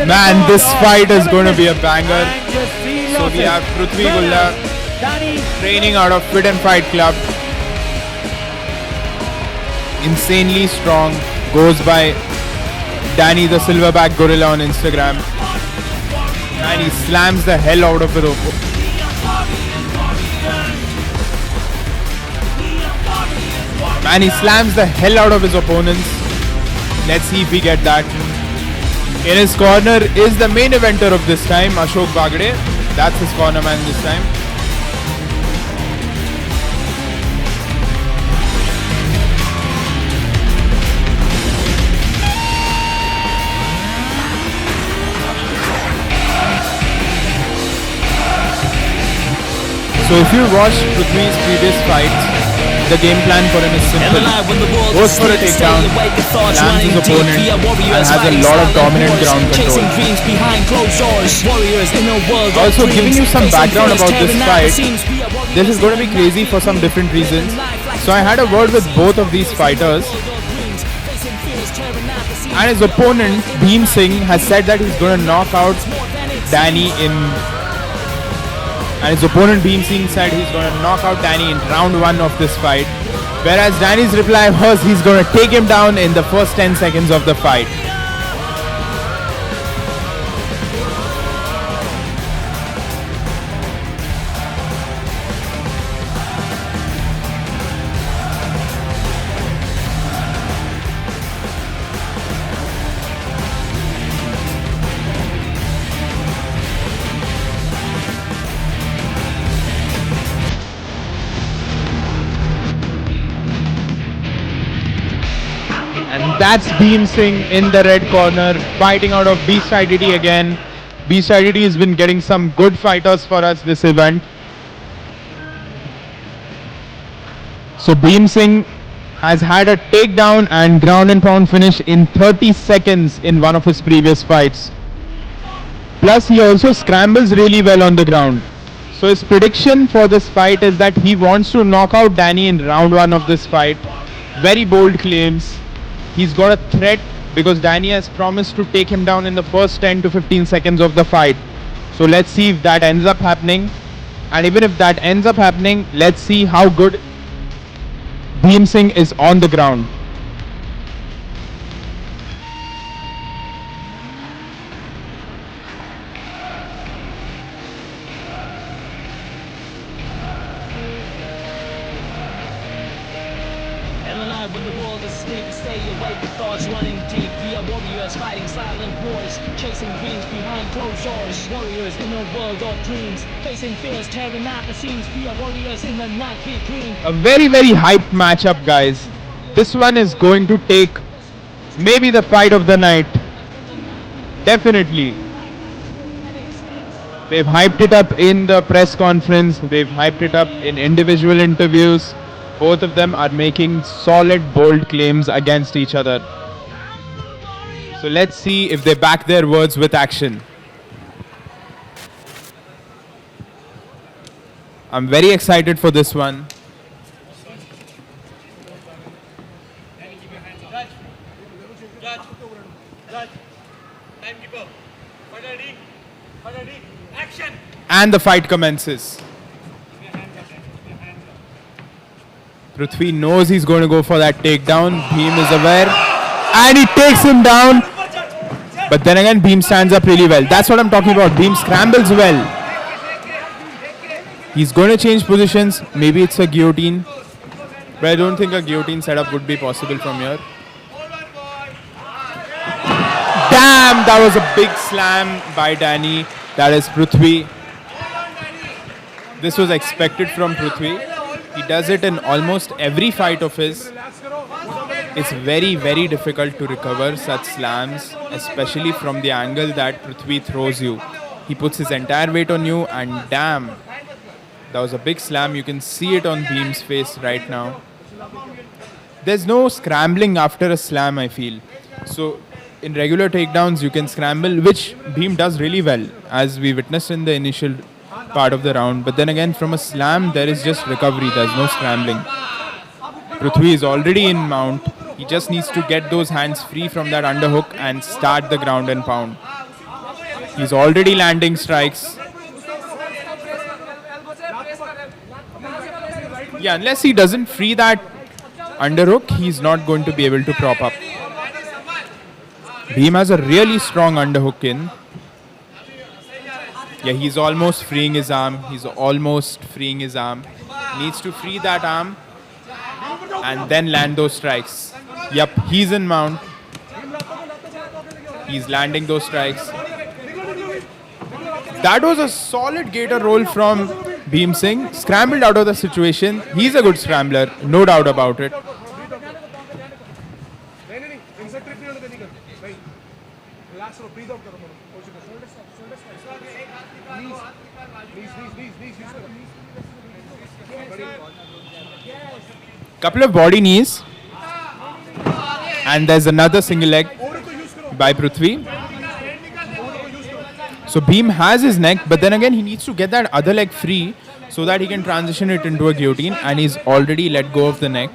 Man, this fight is going to be a banger. So we have Prithvi Gulla training out of Fit and Fight Club. Insanely strong. Goes by Danny the Silverback Gorilla on Instagram. And he slams the hell out of it. Man, he slams the hell out of his opponents. Let's see if we get that. In his corner is the main eventer of this time, Ashok Bagde. That's his corner man this time. So if you watch Prithvi's previous fights, the game plan for him is simple. Goes for a takedown, lands his opponent, and has a lot of dominant ground control. Also, giving you some background about this fight, this is going to be crazy for some different reasons. So I had a word with both of these fighters, and his opponent, Bhim Singh, has said that he's going to knock out Danny in... And his opponent Bhim Singh said he's going to knock out Danny in round 1 of this fight. Whereas Danny's reply was he's going to take him down in the first 10 seconds of the fight. And that's Bhim Singh in the red corner, fighting out of Beast IDT again. Beast IDT has been getting some good fighters for us this event. So Bhim Singh has had a takedown and ground and pound finish in 30 seconds in one of his previous fights. Plus he also scrambles really well on the ground. So his prediction for this fight is that he wants to knock out Danny in round 1 of this fight. Very bold claims. He's got a threat because Danny has promised to take him down in the first 10 to 15 seconds of the fight. So let's see if that ends up happening. And even if that ends up happening, let's see how good Bhim Singh is on the ground. When the world is asleep, stay awake with thoughts running deep. We are warriors fighting silent wars, chasing dreams behind closed doors. Warriors in a world of dreams, facing fears, tearing at the seams. We are warriors in the night between. A very hyped matchup, guys. This one is going to take maybe the fight of the night. Definitely. They've hyped it up in the press conference. They've hyped it up in individual interviews. Both of them are making solid, bold claims against each other. So let's see if they back their words with action. I'm very excited for this one. And the fight commences. Prithvi knows he's going to go for that takedown. Bhim is aware. And he takes him down. But then again, Bhim stands up really well. That's what I'm talking about. Bhim scrambles well. He's going to change positions. Maybe it's a guillotine. But I don't think a guillotine setup would be possible from here. Damn, that was a big slam by Danny. That is Prithvi. This was expected from Prithvi. He does it in almost every fight of his. It's very difficult to recover such slams, especially from the angle that Prithvi throws you. He puts his entire weight on you and damn, that was a big slam. You can see it on Bhim's face right now. There's no scrambling after a slam, I feel. So in regular takedowns, you can scramble, which Bhim does really well, as we witnessed in the initial part of the round. But then again, from a slam, there is just recovery. There's no scrambling. Prithvi is already in mount. He just needs to get those hands free from that underhook and start the ground and pound. He's already landing strikes. Yeah, unless he doesn't free that underhook, he's not going to be able to prop up. Bhim has a really strong underhook in. Yeah, he's almost freeing his arm. He's almost freeing his arm. Needs to free that arm and then land those strikes. Yep, he's in mount. He's landing those strikes. That was a solid gator roll from Bhim Singh. Scrambled out of the situation. He's a good scrambler, no doubt about it. Couple of body knees. And there's another single leg by Prithvi. So Bhim has his neck, but then again he needs to get that other leg free so that he can transition it into a guillotine, and he's already let go of the neck.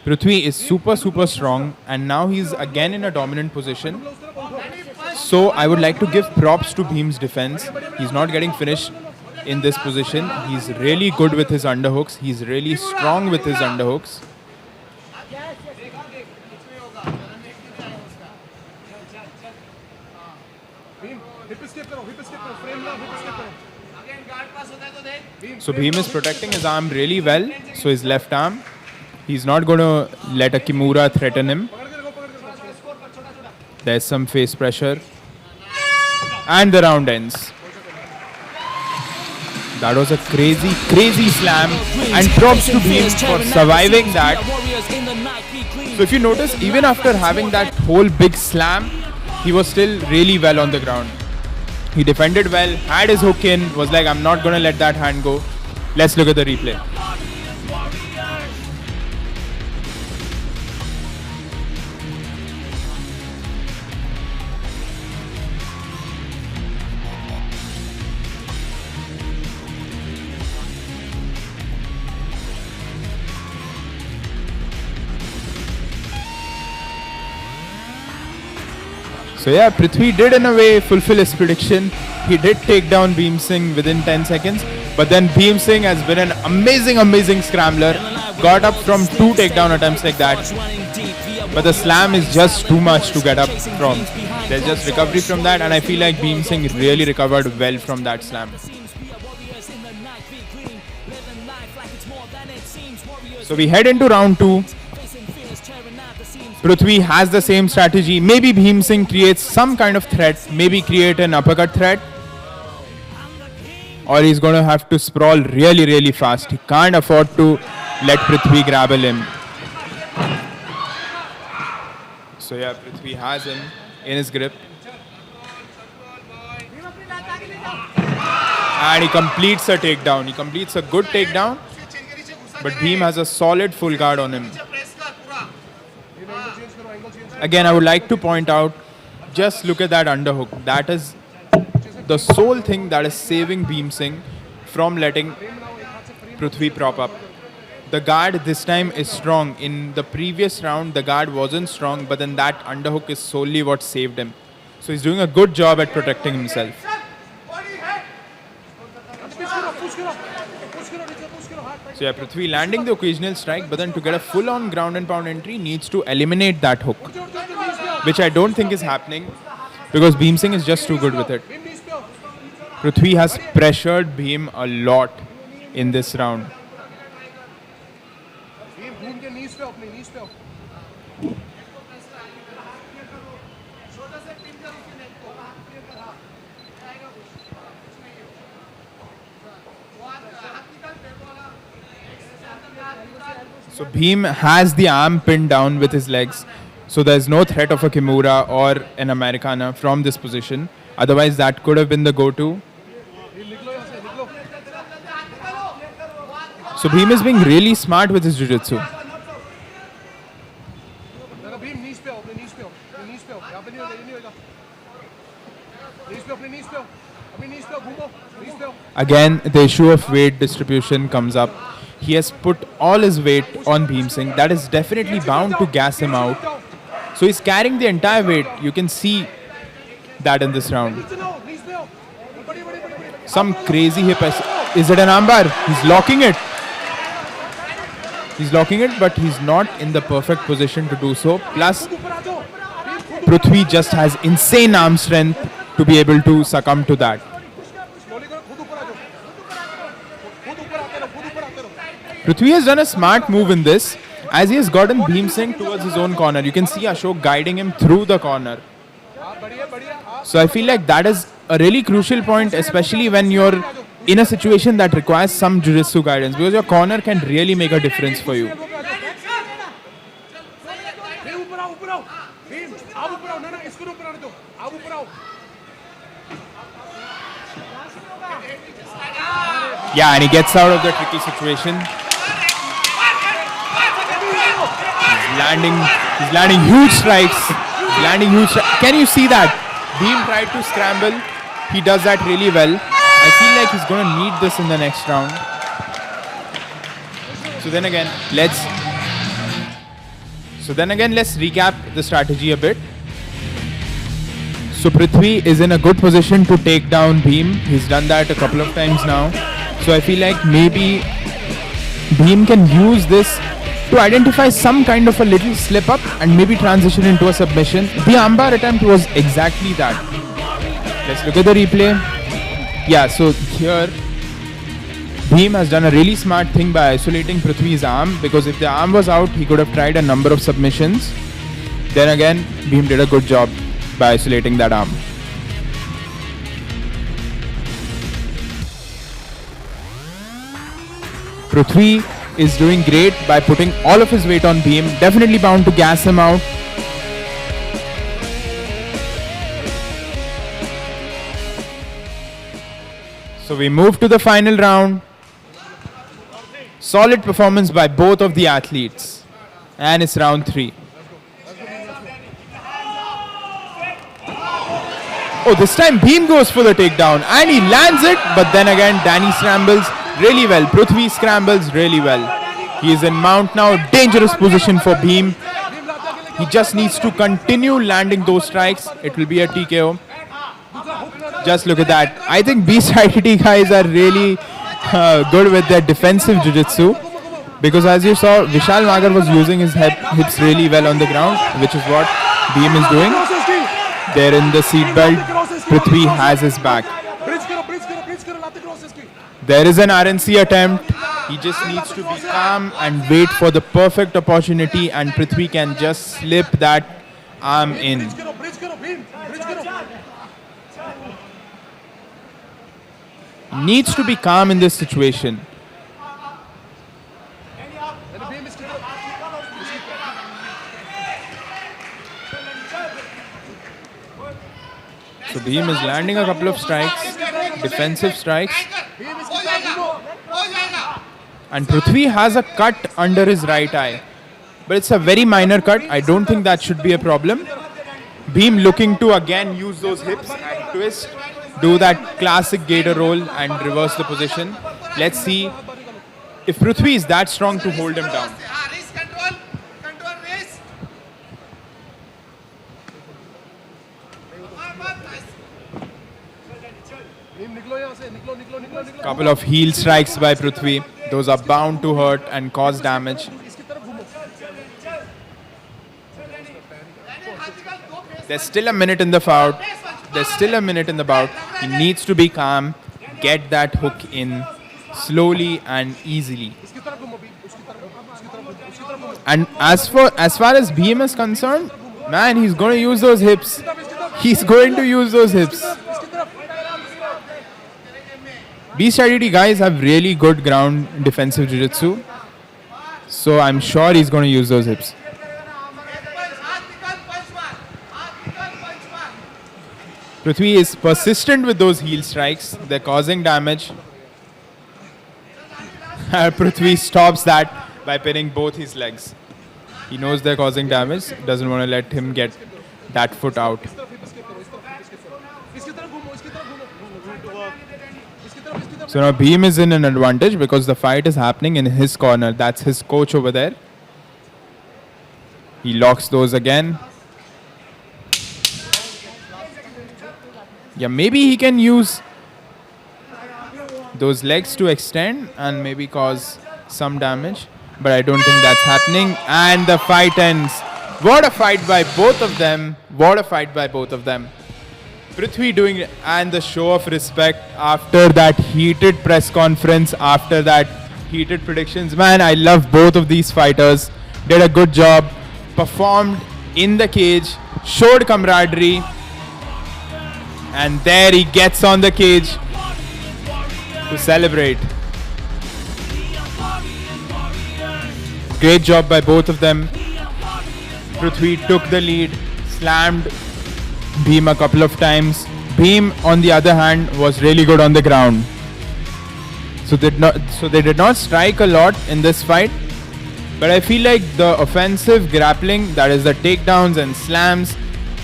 Prithvi is super strong, and now he's again in a dominant position. So I would like to give props to Bhim's defense. He's not getting finished in this position. He's really good with his underhooks. He's really strong with his underhooks. So Bhim is protecting his arm really well. So his left arm, he's not going to let a Kimura threaten him. There's some face pressure. And the round ends. That was a crazy slam, and props to Bhim for surviving that. So if you notice, even after having that whole big slam, he was still really well on the ground. He defended well, had his hook in, was like, I'm not going to let that hand go. Let's look at the replay. So yeah, Prithvi did in a way fulfill his prediction. He did take down Bhim Singh within 10 seconds. But then Bhim Singh has been an amazing scrambler. Got up from 2 takedown attempts like that. But the slam is just too much to get up from. There's just recovery from that, and I feel like Bhim Singh really recovered well from that slam. So we head into round 2. Prithvi has the same strategy. Maybe Bhim Singh creates some kind of threat. Maybe create an uppercut threat. Or he's going to have to sprawl really fast. He can't afford to let Prithvi grapple him. So yeah, Prithvi has him in his grip. And he completes a takedown. He completes a good takedown. But Bhim has a solid full guard on him. Again, I would like to point out, just look at that underhook. That is the sole thing that is saving Bhim Singh from letting Prithvi prop up. The guard this time is strong. In the previous round, the guard wasn't strong, but then that underhook is solely what saved him. So he's doing a good job at protecting himself. So yeah, Prithvi landing the occasional strike, but then to get a full-on ground and pound entry needs to eliminate that hook, which I don't think is happening because Bhim Singh is just too good with it. Prithvi has pressured Bhim a lot in this round. So Bhim has the arm pinned down with his legs. So there's no threat of a Kimura or an Americana from this position. Otherwise, that could have been the go-to. So Bhim is being really smart with his jiu-jitsu. Again, the issue of weight distribution comes up. he has put all his weight on Bhim Singh. That is definitely bound to gas him out. So he's carrying the entire weight. You can see that in this round. Some crazy hip. Is it an armbar? He's locking it. He's locking it, but he's not in the perfect position to do so. Plus, Prithvi just has insane arm strength to be able to succumb to that. Prithvi has done a smart move in this, as he has gotten Bhim Singh towards his own corner. You can see Ashok guiding him through the corner. So I feel like that is a really crucial point, especially when you're in a situation that requires some jiu-jitsu guidance, because your corner can really make a difference for you. Yeah, and he gets out of the tricky situation. He's landing huge strikes. Can you see that? Bhim tried to scramble. He does that really well. I feel like he's going to need this in the next round. So then again, let's recap the strategy a bit. So Prithvi is in a good position to take down Bhim. He's done that a couple of times now. So I feel like maybe Bhim can use this to identify some kind of a little slip up and maybe transition into a submission. The armbar attempt was exactly that. Let's look at the replay. Yeah, so here Bhim has done a really smart thing by isolating Prithvi's arm, because if the arm was out, he could have tried a number of submissions. Then again, Bhim did a good job by isolating that arm. Prithvi is doing great by putting all of his weight on Bhim. Definitely bound to gas him out. So we move to the final round. Solid performance by both of the athletes. And it's round 3. Oh, this time Bhim goes for the takedown and he lands it, but then again Danny scrambles really well. Prithvi scrambles really well. He is in mount now. Dangerous position for Bhim. He just needs to continue landing those strikes. It will be a TKO. Just look at that. I think Beast ITT guys are really good with their defensive jiu-jitsu, because as you saw, Vishal Magar was using his hips really well on the ground, which is what Bhim is doing. There in the seat belt, Prithvi has his back. There is an RNC attempt. He just needs to be calm and wait for the perfect opportunity, and Prithvi can just slip that arm in. Needs to be calm in this situation. So Bhim is landing a couple of strikes, defensive strikes. And Prithvi has a cut under his right eye, but it's a very minor cut. I don't think that should be a problem. Bhim looking to again use those hips and twist, do that classic gator roll and reverse the position. Let's see if Prithvi is that strong to hold him down. Couple of heel strikes by Prithvi. Those are bound to hurt and cause damage. There's still a minute in the bout. He needs to be calm, get that hook in slowly and easily. And as far as Bhim is concerned, man, he's going to use those hips. Beast ITT guys have really good ground defensive jiu-jitsu, so I'm sure he's going to use those hips. Prithvi is persistent with those heel strikes. They're causing damage. Prithvi stops that by pinning both his legs. He knows they're causing damage, doesn't want to let him get that foot out. So now Bhim is in an advantage because the fight is happening in his corner. That's his coach over there. He locks those again. Yeah, maybe he can use those legs to extend and maybe cause some damage. But I don't think that's happening. And the fight ends. What a fight by both of them. What a fight by both of them. Prithvi doing and the show of respect after that heated press conference, after that heated predictions. Man, I love both of these fighters. Did a good job. Performed in the cage. Showed camaraderie. And there he gets on the cage to celebrate. Great job by both of them. Prithvi took the lead, slammed Bhim a couple of times. Bhim, on the other hand, was really good on the ground. So they did not strike a lot in this fight. But I feel like the offensive grappling, that is the takedowns and slams,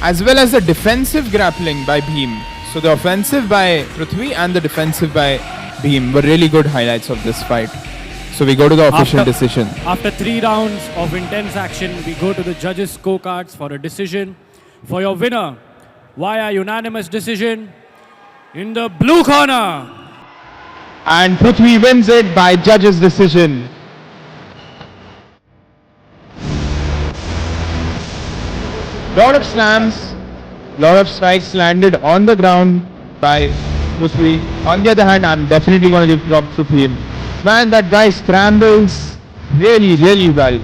as well as the defensive grappling by Bhim. So the offensive by Prithvi and the defensive by Bhim were really good highlights of this fight. So we go to the official decision. After 3 rounds of intense action, we go to the judges' scorecards for a decision. For your winner, via unanimous decision, in the blue corner. And Prithvi wins it by judges' decision. Lot of slams, lot of strikes landed on the ground by Prithvi. On the other hand, I'm definitely going to give props to him. Man, that guy scrambles really, really well.